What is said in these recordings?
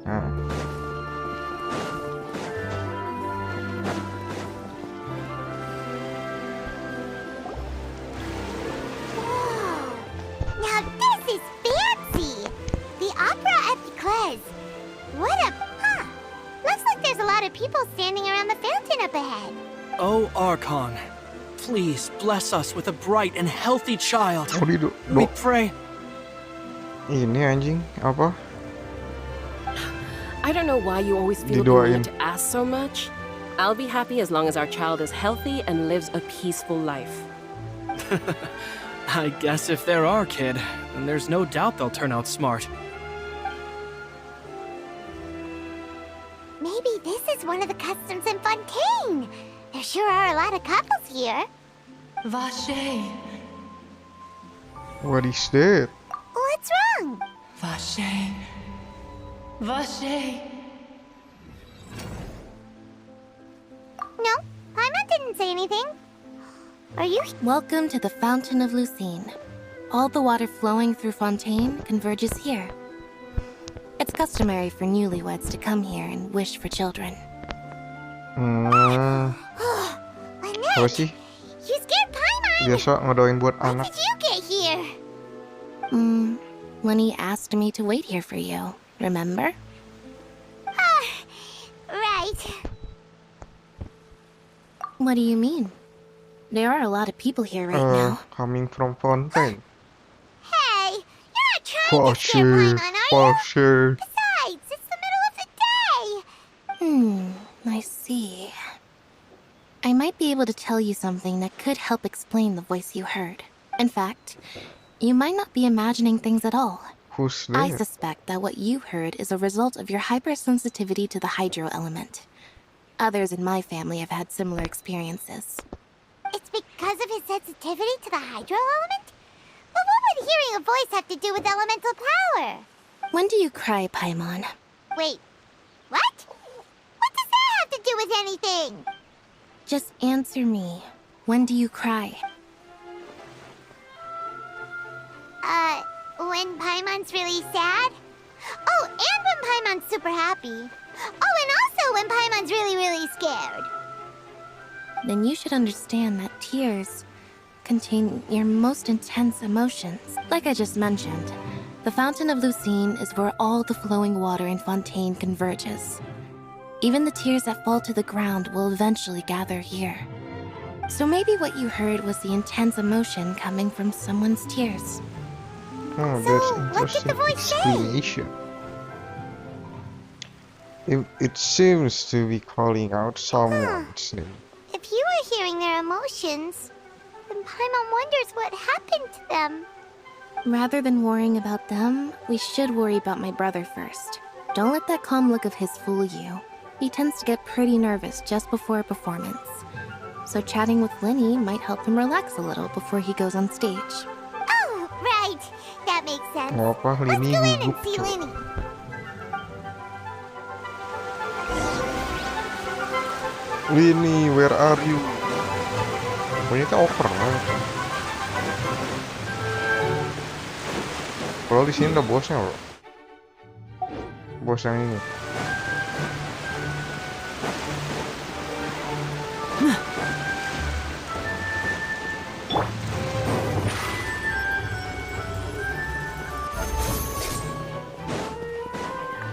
Nah. Now this is fancy! The opera at the Claire's. What a... Looks like there's a lot of people standing around the fountain up ahead. Oh, Archon, please bless us with a bright and healthy child. We pray. Ini anjing apa? I don't know why you always feel the need to ask so much. I'll be happy as long as our child is healthy and lives a peaceful life. I guess if they're our kid, then there's no doubt they'll turn out smart. Maybe this is one of the customs in Fontaine. There sure are a lot of couples here. Vache. What is that? What's wrong? Vache. Vache. No, Paimon didn't say anything. Are you... Welcome to the Fountain of Lucine. All the water flowing through Fontaine converges here. It's customary for newlyweds to come here and wish for children. Apa sih? You scared Paimon! Biasa ngedoain buat How anak. did you get here? Lenny asked me to wait here for you, remember? Right. What do you mean? There are a lot of people here right now. Coming from Fontaine. Hey, you're not trying For to scare sure, Paimon, are for you? sure. Besides, it's the middle of the day. I see. I might be able to tell you something that could help explain the voice you heard. In fact, you might not be imagining things at all. Who's I that? suspect that what you heard is a result of your hypersensitivity to the hydro element. Others in my family have had similar experiences. It's because of his sensitivity to the hydro element? But what would hearing a voice have to do with elemental power? When do you cry, Paimon? Wait, what? What does that have to do with anything? Just answer me. When do you cry? When Paimon's really sad? Oh, and when Paimon's super happy. Oh, and also when Paimon's really, really scared. Then you should understand that tears contain your most intense emotions. Like I just mentioned, the Fountain of Lucine is where all the flowing water in Fontaine converges. Even the tears that fall to the ground will eventually gather here. So maybe what you heard was the intense emotion coming from someone's tears. Oh, So, that's what did the interesting voice say? explanation. It seems to be calling out someone's name. If you were hearing their emotions, then Paimon wonders what happened to them. Rather than worrying about them, we should worry about my brother first. Don't let that calm look of his fool you. He tends to get pretty nervous just before a performance. So chatting with Lenny might help him relax a little before he goes on stage. Oh, right. That makes sense. Mau apa? Let's Lini go in and gugup, see coba. Lenny. Lini, where are you? Pokoknya itu over lah. Kalau di sini ada bosnya loh. Bos yang ini.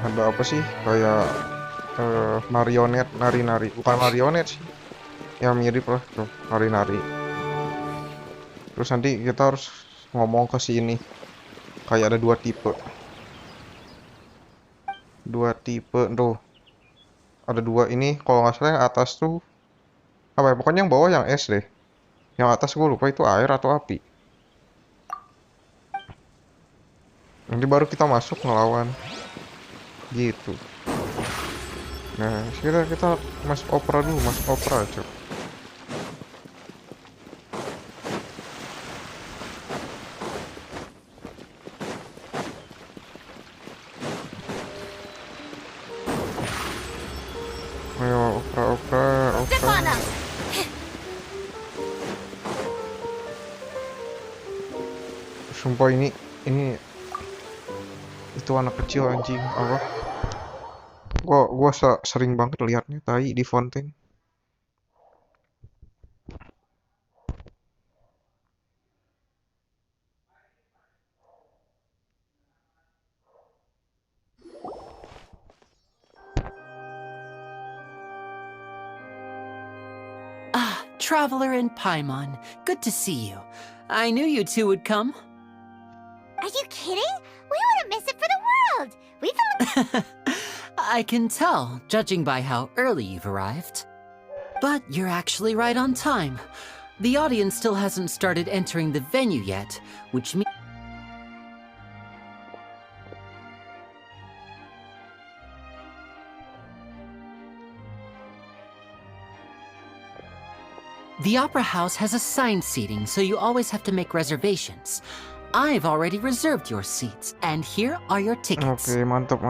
Ada apa sih? Kayak marionet nari-nari. Bukan marionet sih. Ya mirip lah tuh, nari-nari. Terus nanti kita harus ngomong ke sini. Kayak ada dua tipe. Dua tipe tuh. Ada dua ini, kalau nggak salah yang atas tuh apa ya? Pokoknya yang bawah yang es deh. Yang atas gue lupa itu air atau api. Nanti baru kita masuk ngelawan. Gitu. Nah, sekarang kita masuk opera dulu, masuk opera coba. Ayo, opera. Sumpah ini itu anak kecil anjing apa? Gua sering banget liatnya tai di fountain. Ah, Traveler and Paimon. Good to see you. I knew you two would come. Are you kidding? We wouldn't miss it for the world. We've been I can tell, judging by how early you've arrived. But you're actually right on time. The audience still hasn't started entering the venue yet, which means... The Opera House has assigned seating, so you always have to make reservations. I've already reserved your seats, and here are your tickets. Oke, mantap.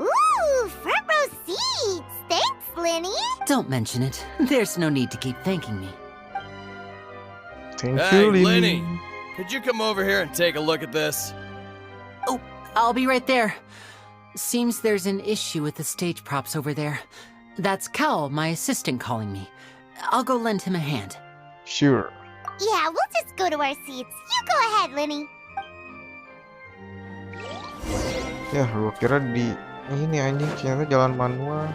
Ooh, front row seats. Thanks, Linny. Don't mention it. There's no need to keep thanking me. Thank Hey, you, Lily. Lenny, could you come over here and take a look at this? Oh, I'll be right there. Seems there's an issue with the stage props over there. That's Cal, my assistant, calling me. I'll go lend him a hand. Sure. Yeah, we'll just go to our seats. You go ahead, Linny. Ya, gua kira di ini anjing, ternyata jalan manual.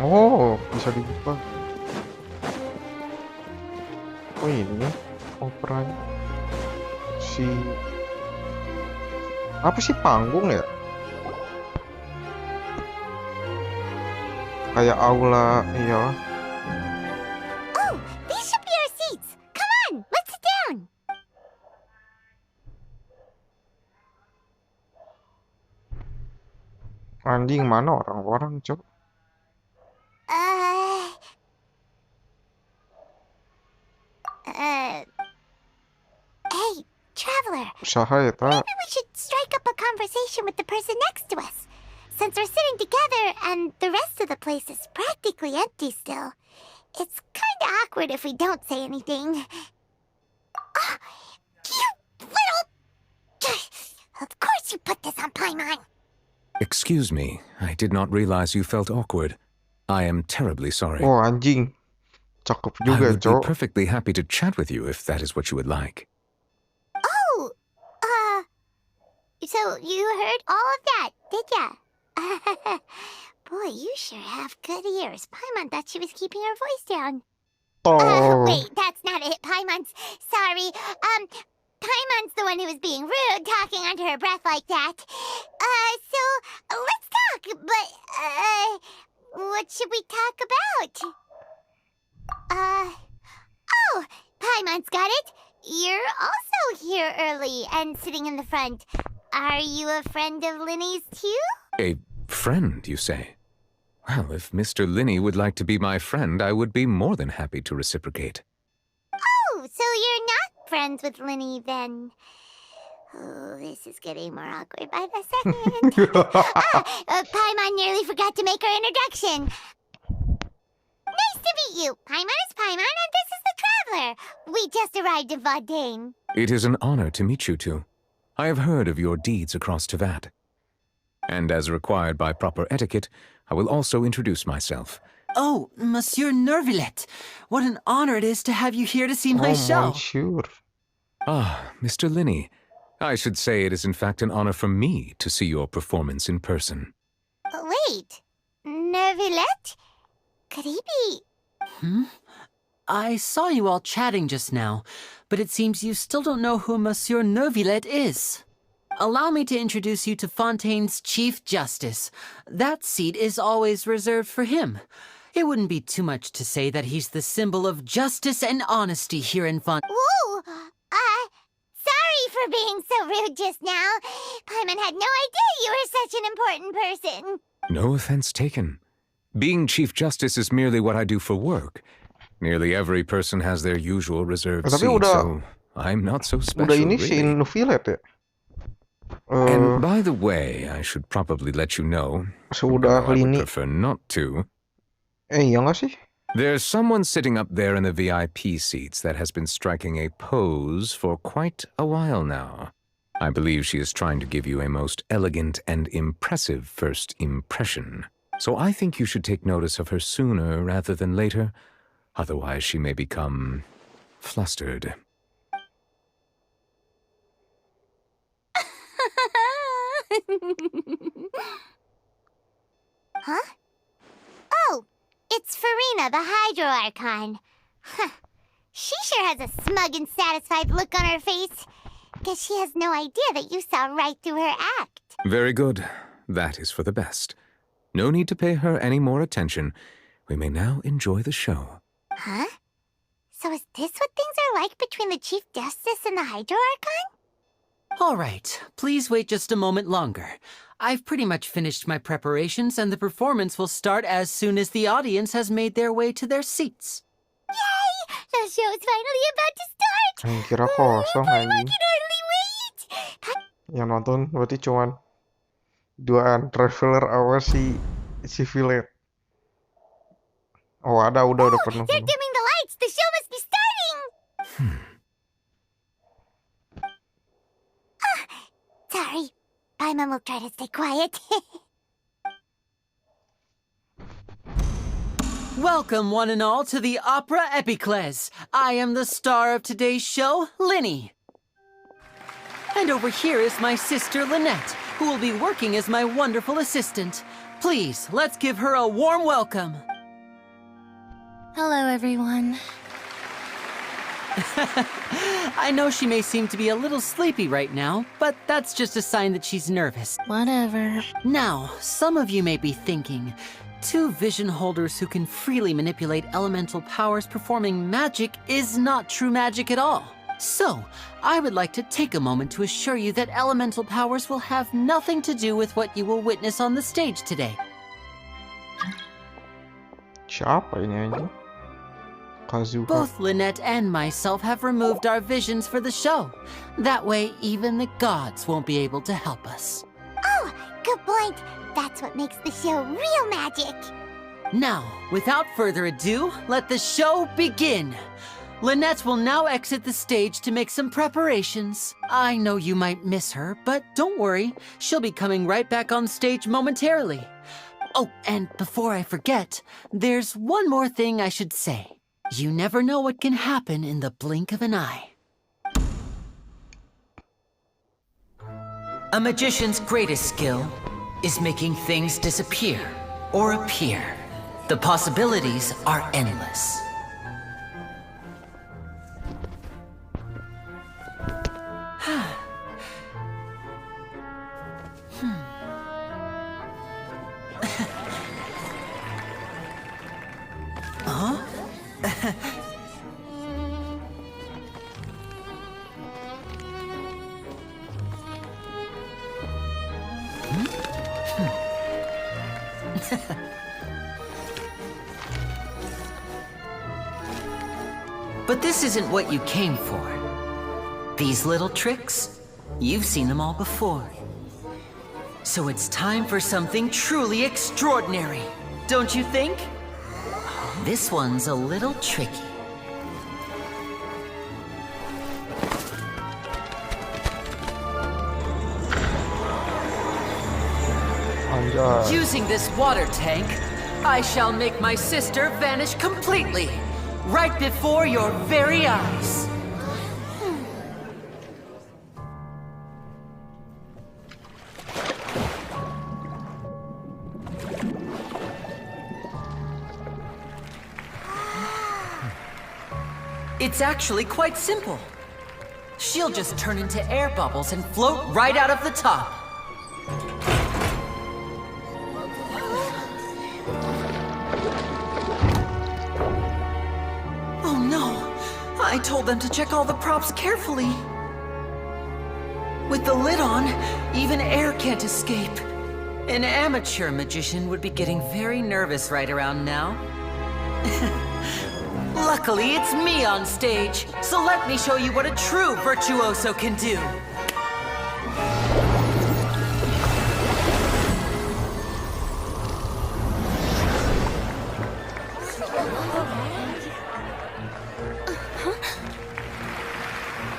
Oh, bisa dibuka. Oh, ini ya operanya. Apa sih panggung ya? Kayak aula, iya. Oh, these should be our seats. Come on, let's sit down. Anjing, mana orang-orang, Cok? Hey, Traveler. Usaha ya, tak? Maybe we should strike up a conversation with the person next to us. Since we're sitting together and the rest of the place is practically empty still, it's kind of awkward if we don't say anything. Oh, you little... Of course you put this on Paimon. Excuse me, I did not realize you felt awkward. I am terribly sorry. Oh, anjing. Cakep I juga, would be Cok. perfectly happy to chat with you if that is what you would like. Oh, so you heard all of that, did ya? Boy, you sure have good ears. Paimon thought she was keeping her voice down. Oh. Wait, that's not it. Paimon's sorry. Paimon's the one who was being rude, talking under her breath like that. So let's talk. But what should we talk about? Oh, Paimon's got it. You're also here early and sitting in the front. Are you a friend of Linny's too? A friend, you say? Well, if Mr. Linney would like to be my friend, I would be more than happy to reciprocate. Oh, so you're not friends with Linny then? Oh, this is getting more awkward by the second. Paimon nearly forgot to make her introduction. Nice to meet you. Paimon is Paimon, and this is the Traveler. We just arrived in Vaudain. It is an honor to meet you two. I have heard of your deeds across Tevat. And as required by proper etiquette, I will also introduce myself. Oh, Monsieur Nervillet. What an honor it is to have you here to see my show. Monsieur. Ah, Mr. Linney. I should say it is in fact an honor for me to see your performance in person. Wait, Nervillet? Could he be... I saw you all chatting just now, but it seems you still don't know who Monsieur Nervillet is. Allow me to introduce you to Fontaine's Chief Justice. That seat is always reserved for him. It wouldn't be too much to say that he's the symbol of justice and honesty here in Fontaine. Whoa! Sorry for being so rude just now. Paimon had no idea you were such an important person. No offense taken. Being Chief Justice is merely what I do for work. Nearly every person has their usual reserved Tapi seat, udah- so I'm not so special, Udah ini si really. Nufilet ya? And by the way, I should probably let you know, Sudah although I would Lini. prefer not to, Iya nggak sih? there's someone sitting up there in the VIP seats that has been striking a pose for quite a while now. I believe she is trying to give you a most elegant and impressive first impression. So I think you should take notice of her sooner rather than later. Otherwise, she may become flustered. Huh? Oh, it's Farina, the Hydro Archon. Huh. She sure has a smug and satisfied look on her face. Guess she has no idea that you saw right through her act. Very good. That is for the best. No need to pay her any more attention. We may now enjoy the show. Huh? So is this what things are like between the Chief Justice and the Hydro Archon? All right, please wait just a moment longer. I've pretty much finished my preparations, and the performance will start as soon as the audience has made their way to their seats. Yay! The show's finally about to start! Kira kosong I anjing. can hardly wait! Yang nonton berarti cuman duaan traveler sama si Violet. Oh, udah penuh. They're dimming the lights! The show must be starting! Sorry. Paimon will try to stay quiet. Welcome, one and all, to the Opera Epicles. I am the star of today's show, Linny. And over here is my sister, Lynette, who will be working as my wonderful assistant. Please, let's give her a warm welcome. Hello, everyone. I know she may seem to be a little sleepy right now, but that's just a sign that she's nervous. Whatever. Now, some of you may be thinking, two vision holders who can freely manipulate elemental powers performing magic is not true magic at all. So, I would like to take a moment to assure you that elemental powers will have nothing to do with what you will witness on the stage today. Siapa ini anjing? Kazuha. Both Lynette and myself have removed our visions for the show. That way, even the gods won't be able to help us. Oh, good point. That's what makes the show real magic. Now, without further ado, let the show begin. Lynette will now exit the stage to make some preparations. I know you might miss her, but don't worry. She'll be coming right back on stage momentarily. Oh, and before I forget, there's one more thing I should say. You never know what can happen in the blink of an eye. A magician's greatest skill is making things disappear or appear. The possibilities are endless. But this isn't what you came for. These little tricks, you've seen them all before. So it's time for something truly extraordinary, don't you think? This one's a little tricky. Anjay. Using this water tank, I shall make my sister vanish completely, right before your very eyes. It's actually quite simple. She'll just turn into air bubbles and float right out of the top. Oh no! I told them to check all the props carefully. With the lid on, even air can't escape. An amateur magician would be getting very nervous right around now. Luckily, it's me on stage, so let me show you what a true virtuoso can do.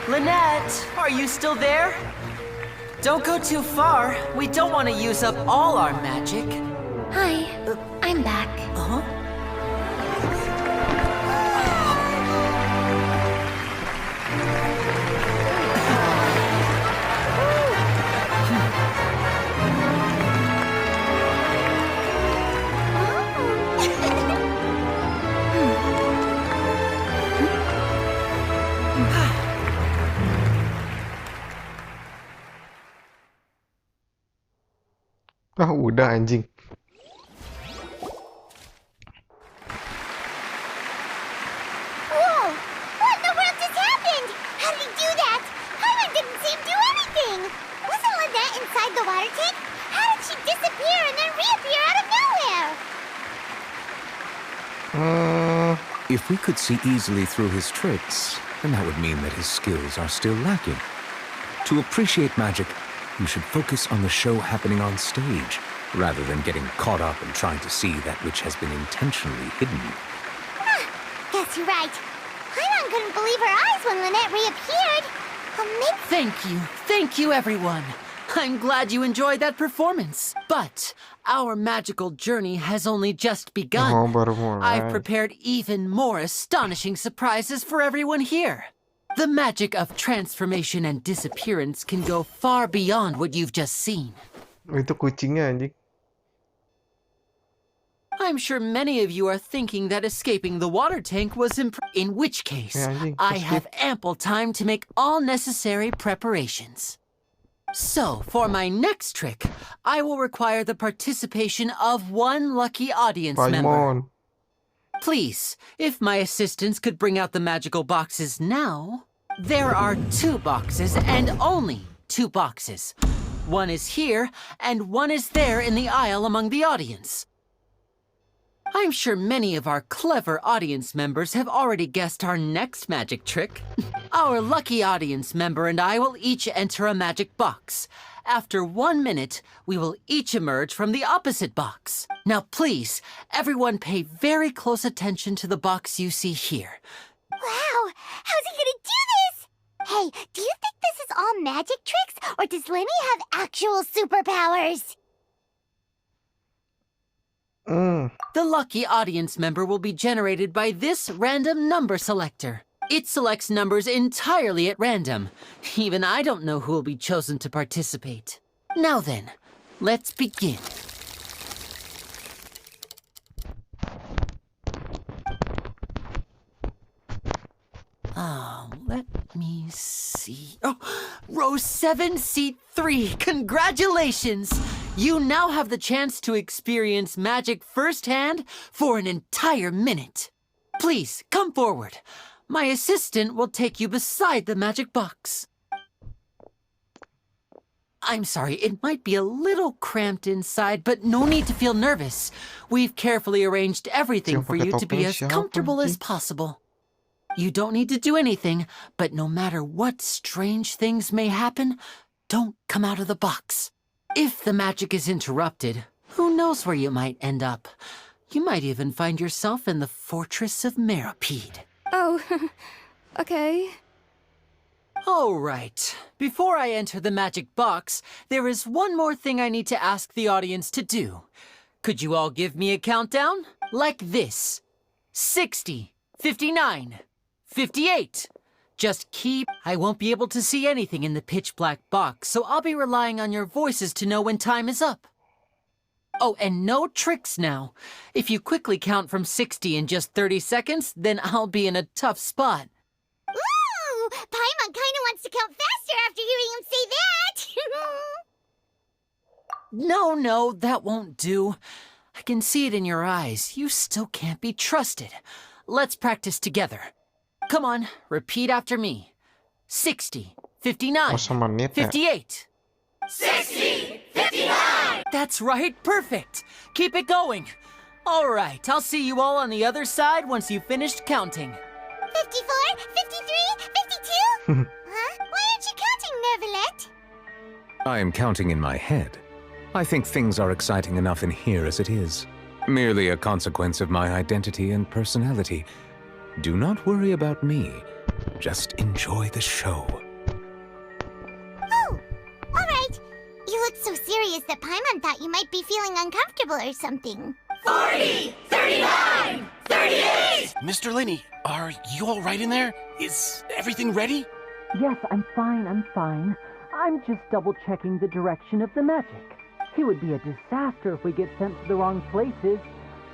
Lynette, are you still there? Don't go too far. We don't want to use up all our magic. Hi, I'm back. Uh-huh. Ah, udah anjing. Whoa! What in the world just happened? How did he do that? Paimon didn't see him do anything. Wasn't Lynette inside the water tank? How did she disappear and then reappear out of nowhere? If we could see easily through his tricks, then that would mean that his skills are still lacking. To appreciate magic, you should focus on the show happening on stage, rather than getting caught up in trying to see that which has been intentionally hidden. Guess you're right. Paimon couldn't believe her eyes when Lynette reappeared. Thank you, everyone. I'm glad you enjoyed that performance. But our magical journey has only just begun. Oh, baru mulai. I've prepared even more astonishing surprises for everyone here. The magic of transformation and disappearance can go far beyond what you've just seen. Itu kucingnya anjing. I'm sure many of you are thinking that escaping the water tank was in which case, I have ample time to make all necessary preparations. So, for my next trick, I will require the participation of one lucky audience member. Please, if my assistants could bring out the magical boxes now. There are 2 boxes and only 2 boxes. One is here and one is there in the aisle among the audience. I'm sure many of our clever audience members have already guessed our next magic trick. Our lucky audience member and I will each enter a magic box. After 1 minute, we will each emerge from the opposite box. Now please, everyone pay very close attention to the box you see here. Wow! How's he gonna do this? Hey, do you think this is all magic tricks, or does Lenny have actual superpowers? The lucky audience member will be generated by this random number selector. It selects numbers entirely at random. Even I don't know who will be chosen to participate. Now then, let's begin. Let me see. Oh, row 7, seat 3. Congratulations! You now have the chance to experience magic firsthand for an entire minute. Please, come forward. My assistant will take you beside the magic box. I'm sorry, it might be a little cramped inside, but no need to feel nervous. We've carefully arranged everything for you to be as comfortable as possible. You don't need to do anything, but no matter what strange things may happen, don't come out of the box. If the magic is interrupted, who knows where you might end up? You might even find yourself in the Fortress of Meripede. Oh, okay. All right. Before I enter the magic box, there is one more thing I need to ask the audience to do. Could you all give me a countdown? Like this. 60, 59, 58. Just keep... I won't be able to see anything in the pitch black box, so I'll be relying on your voices to know when time is up. Oh, and no tricks now. If you quickly count from 60 in just 30 seconds, then I'll be in a tough spot. Ooh! Paimon kinda wants to count faster after hearing him say that! No, that won't do. I can see it in your eyes. You still can't be trusted. Let's practice together. Come on, repeat after me. 60, 59, 58. 60! 59! That's right, perfect. Keep it going. All right, I'll see you all on the other side once you've finished counting. 54, 53, 52? Huh? Why aren't you counting, Nervalette? I am counting in my head. I think things are exciting enough in here as it is. Merely a consequence of my identity and personality. Do not worry about me. Just enjoy the show. Oh, all right. looked so serious that Paimon thought you might be feeling uncomfortable or something. 40, 39, 38! Mr. Linney, are you all right in there? Is everything ready? Yes, I'm fine. I'm just double-checking the direction of the magic. It would be a disaster if we get sent to the wrong places.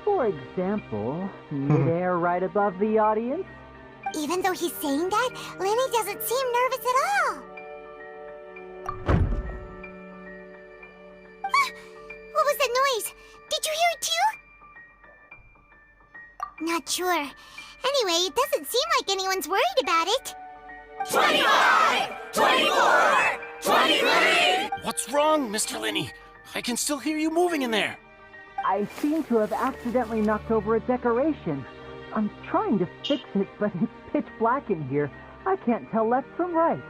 For example, midair right above the audience. Even though he's saying that, Lenny doesn't seem nervous at all. What was that noise? Did you hear it too? Not sure. Anyway, it doesn't seem like anyone's worried about it. 25, 24, 23! What's wrong, Mr. Linney? I can still hear you moving in there. I seem to have accidentally knocked over a decoration. I'm trying to fix it, but it's pitch black in here. I can't tell left from right.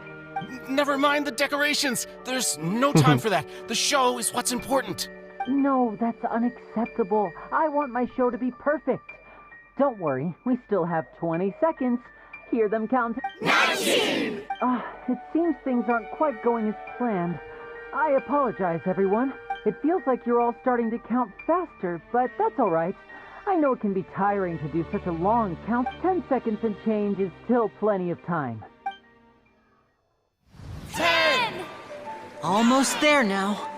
Never mind the decorations. There's no time for that. The show is what's important. No, that's unacceptable. I want my show to be perfect. Don't worry, we still have 20 seconds. Hear them count. 19! It seems things aren't quite going as planned. I apologize, everyone. It feels like you're all starting to count faster, but that's all right. I know it can be tiring to do such a long count. 10 seconds and change is still plenty of time. 10! Almost there now.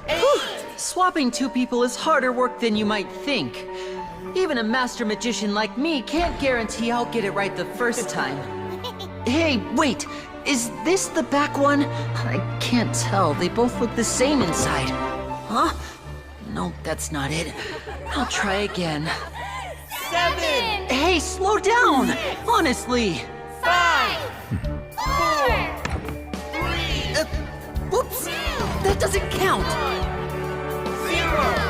8! Whew. Swapping two people is harder work than you might think. Even a master magician like me can't guarantee I'll get it right the first time. Hey, wait! Is this the back one? I can't tell. They both look the same inside. Huh? No, that's not it. I'll try again. 7! Hey, slow down! Honestly! 5! 4! 3! Whoops! That doesn't count! 0!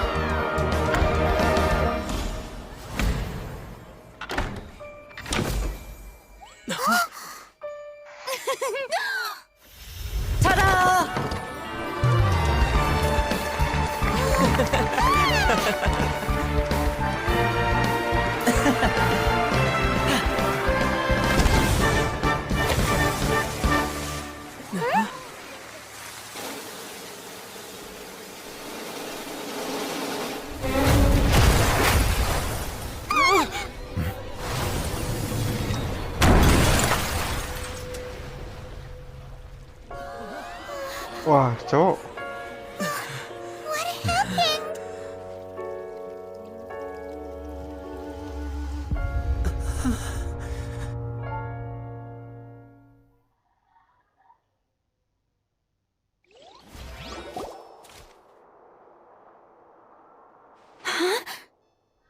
Ta-da! Wah, cowok. What happened? Huh?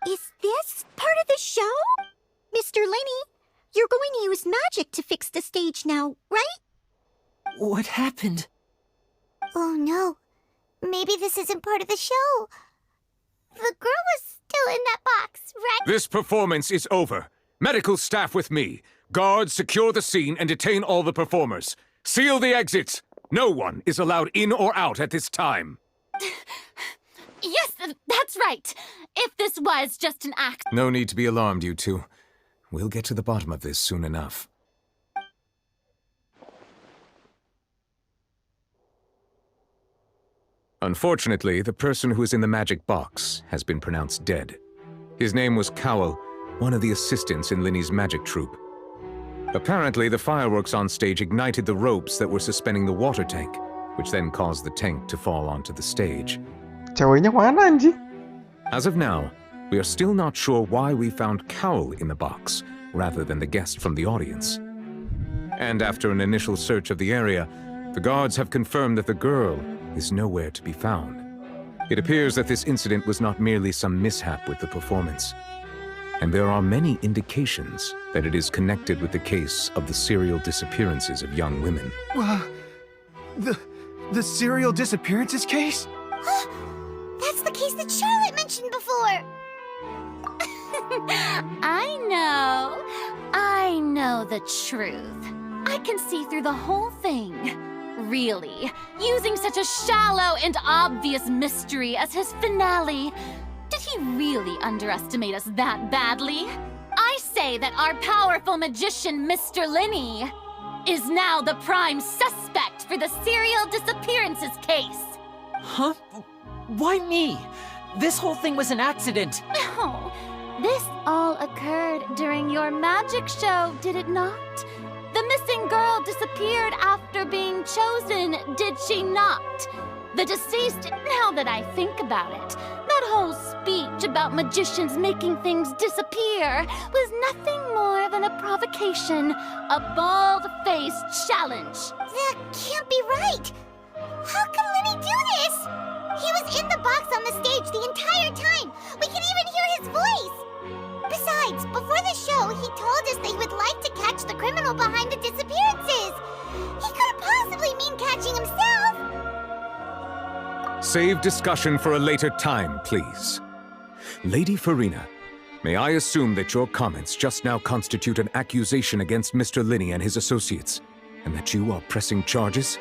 Is this part of the show? Mr. Linney, you're going to use magic to fix the stage now, right? What happened? Oh no. Maybe this isn't part of the show. The girl was still in that box, right? This performance is over. Medical staff with me. Guards, secure the scene and detain all the performers. Seal the exits. No one is allowed in or out at this time. Yes, that's right. If this was just an act. No need to be alarmed, you two. We'll get to the bottom of this soon enough. Unfortunately, the person who is in the magic box has been pronounced dead. His name was Cowell, one of the assistants in Linney's magic troupe. Apparently, the fireworks on stage ignited the ropes that were suspending the water tank, which then caused the tank to fall onto the stage. Ceweknya mana anjing? As of now, we are still not sure why we found Cowell in the box, rather than the guest from the audience. And after an initial search of the area, the guards have confirmed that the girl is nowhere to be found. It appears that this incident was not merely some mishap with the performance. And there are many indications that it is connected with the case of the serial disappearances of young women. The serial disappearances case? That's the case that Charlotte mentioned before. I know the truth. I can see through the whole thing. Really, using such a shallow and obvious mystery as his finale. Did he really underestimate us that badly? I say that our powerful magician, Mr. Linney, is now the prime suspect for the serial disappearances case. Huh? Why me? This whole thing was an accident. No, this all occurred during your magic show, did it not? The missing girl disappeared after being chosen, did she not? The deceased, now that I think about it, that whole speech about magicians making things disappear was nothing more than a provocation, a bald-faced challenge. That can't be right. How can Lenny do this? He was in the box on the stage the entire time. We can even hear his voice. Besides, before the show, he told us that he would like to catch the criminal behind the disappearances. He couldn't possibly mean catching himself. Save discussion for a later time, please. Lady Farina, may I assume that your comments just now constitute an accusation against Mr. Linney and his associates, and that you are pressing charges?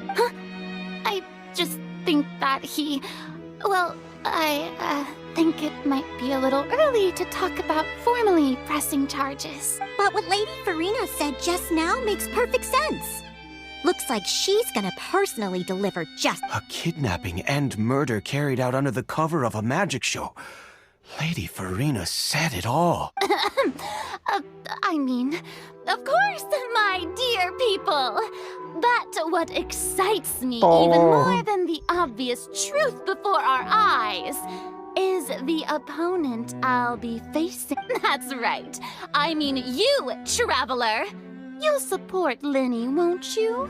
Huh? I just think that well, I think it might be a little early to talk about formally pressing charges. But what Lady Farina said just now makes perfect sense. Looks like she's gonna personally deliver justice. A kidnapping and murder carried out under the cover of a magic show. Lady Farina said it all. I mean, of course, my dear people. But what excites me even more than the obvious truth before our eyes is the opponent I'll be facing. That's right. I mean you, Traveler. You'll support Lenny, won't you?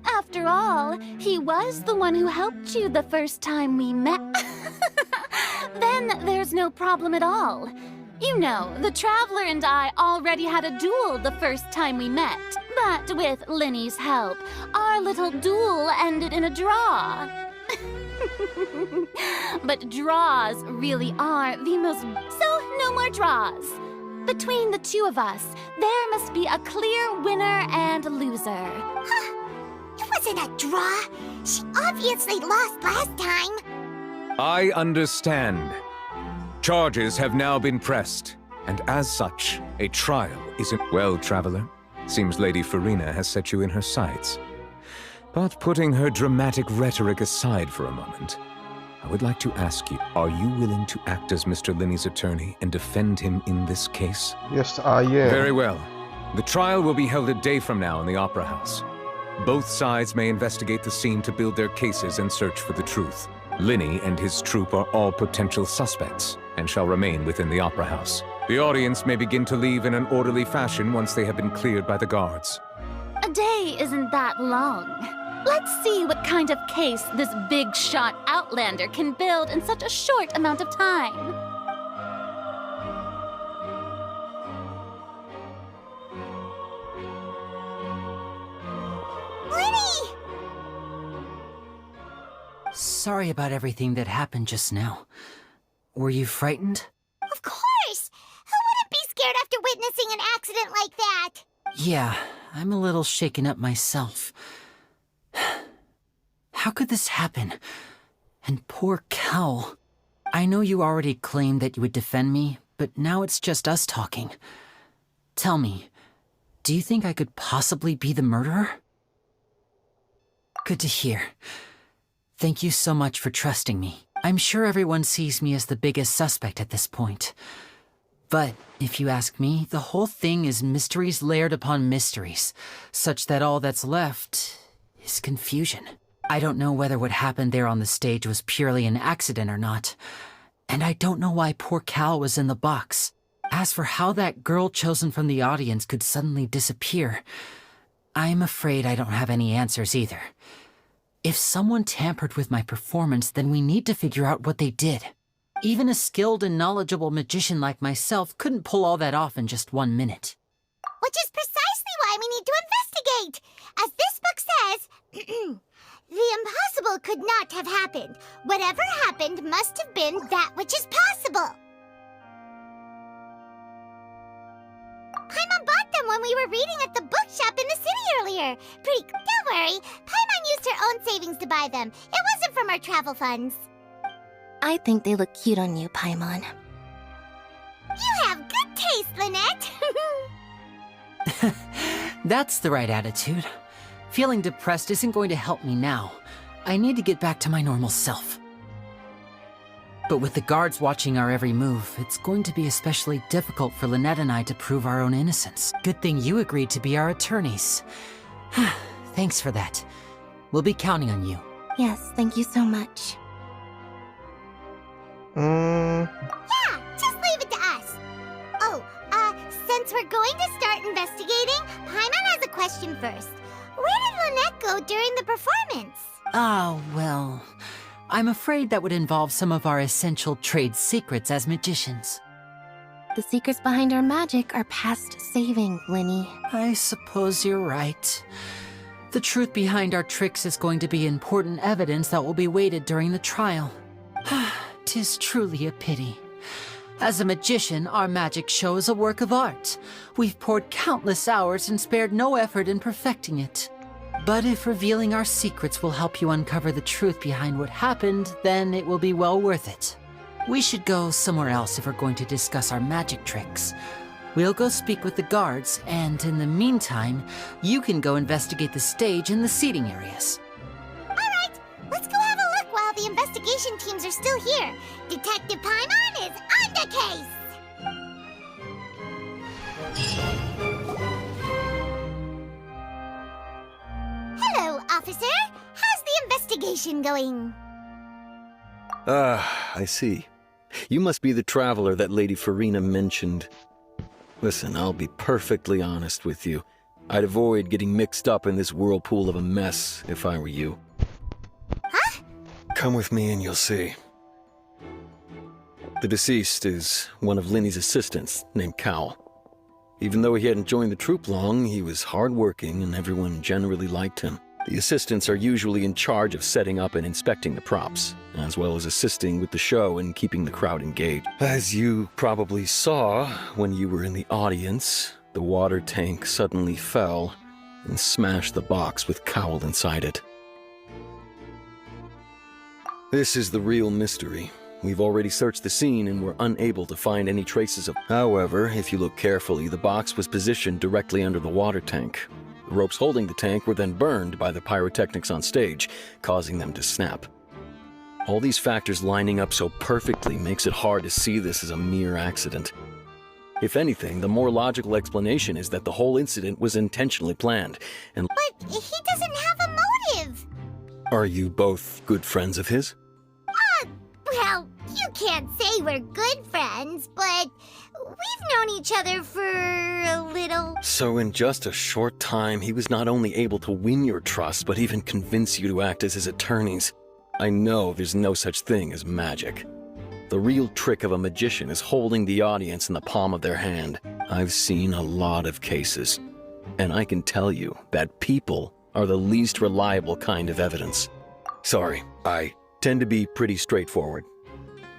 After all, he was the one who helped you the first time we met. Then there's no problem at all. You know, the Traveler and I already had a duel the first time we met. But with Lenny's help, our little duel ended in a draw. But draws really are the most... So, no more draws. Between the two of us, there must be a clear winner and loser. Huh? It wasn't a draw. She obviously lost last time. I understand. Charges have now been pressed, and as such, a trial isn't... Well, Traveler, seems Lady Farina has set you in her sights. But putting her dramatic rhetoric aside for a moment, I would like to ask you, are you willing to act as Mr. Linney's attorney and defend him in this case? Yes, I am. Very well. The trial will be held a day from now in the Opera House. Both sides may investigate the scene to build their cases and search for the truth. Linney and his troupe are all potential suspects and shall remain within the Opera House. The audience may begin to leave in an orderly fashion once they have been cleared by the guards. A day isn't that long. Let's see what kind of case this big-shot outlander can build in such a short amount of time. Lenny! Sorry about everything that happened just now. Were you frightened? Of course! Who wouldn't be scared after witnessing an accident like that? Yeah, I'm a little shaken up myself. How could this happen? And poor Cal. I know you already claimed that you would defend me, but now it's just us talking. Tell me, do you think I could possibly be the murderer? Good to hear. Thank you so much for trusting me. I'm sure everyone sees me as the biggest suspect at this point. But if you ask me, the whole thing is mysteries layered upon mysteries, such that all that's left is confusion. I don't know whether what happened there on the stage was purely an accident or not. And I don't know why poor Cal was in the box. As for how that girl chosen from the audience could suddenly disappear, I'm afraid I don't have any answers either. If someone tampered with my performance, then we need to figure out what they did. Even a skilled and knowledgeable magician like myself couldn't pull all that off in just 1 minute. Which is precisely why we need to investigate. As this book says, the impossible could not have happened. Whatever happened must have been that which is possible. Paimon bought them when we were reading at the bookshop in the city earlier. Don't worry, Paimon used her own savings to buy them. It wasn't from our travel funds. I think they look cute on you, Paimon. You have good taste, Lynette. That's the right attitude. Feeling depressed isn't going to help me now. I need to get back to my normal self. But with the guards watching our every move, it's going to be especially difficult for Lynette and I to prove our own innocence. Good thing you agreed to be our attorneys. Thanks for that. We'll be counting on you. Yes, thank you so much. Yeah, just leave it to us. Oh, since we're going to start investigating, Paimon has a question first. Where did Lynette go during the performance? Ah, well, I'm afraid that would involve some of our essential trade secrets as magicians. The secrets behind our magic are past saving, Linny. I suppose you're right. The truth behind our tricks is going to be important evidence that will be weighted during the trial. 'Tis truly a pity. As a magician, our magic show is a work of art. We've poured countless hours and spared no effort in perfecting it. But if revealing our secrets will help you uncover the truth behind what happened, then it will be well worth it. We should go somewhere else if we're going to discuss our magic tricks. We'll go speak with the guards, and in the meantime, you can go investigate the stage and the seating areas. Alright, let's go have a look while the investigation teams are still here. Detective Paimon is on the case! Hello, officer. How's the investigation going? I see. You must be the traveler that Lady Farina mentioned. Listen, I'll be perfectly honest with you. I'd avoid getting mixed up in this whirlpool of a mess if I were you. Huh? Come with me and you'll see. The deceased is one of Linny's assistants named Cal. Even though he hadn't joined the troupe long, he was hardworking and everyone generally liked him. The assistants are usually in charge of setting up and inspecting the props, as well as assisting with the show and keeping the crowd engaged. As you probably saw when you were in the audience, the water tank suddenly fell and smashed the box with Cowl inside it. This is the real mystery. We've already searched the scene and were unable to find any traces of... However, if you look carefully, the box was positioned directly under the water tank. The ropes holding the tank were then burned by the pyrotechnics on stage, causing them to snap. All these factors lining up so perfectly makes it hard to see this as a mere accident. If anything, the more logical explanation is that the whole incident was intentionally planned, and... But he doesn't have a motive! Are you both good friends of his? Well, you can't say we're good friends, but we've known each other for a little. So in just a short time, he was not only able to win your trust, but even convince you to act as his attorneys. I know there's no such thing as magic. The real trick of a magician is holding the audience in the palm of their hand. I've seen a lot of cases, and I can tell you that people are the least reliable kind of evidence. Sorry, I tend to be pretty straightforward.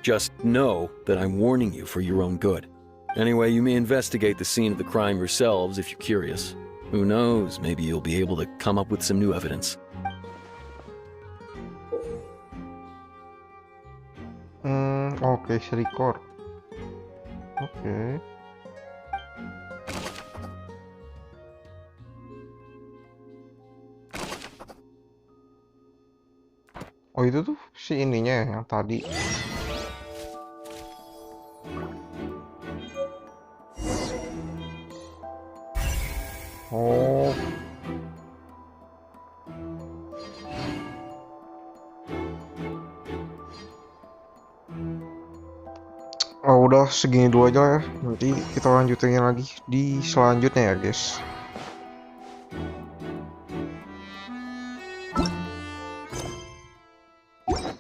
Just know that I'm warning you for your own good. Anyway, you may investigate the scene of the crime yourselves if you're curious. Who knows, maybe you'll be able to come up with some new evidence. Oke, record. Oke. Oh, itu tuh si ininya ya, yang tadi. Oh. Oh, udah segini dulu aja ya. Nanti kita lanjutin lagi di selanjutnya ya, guys.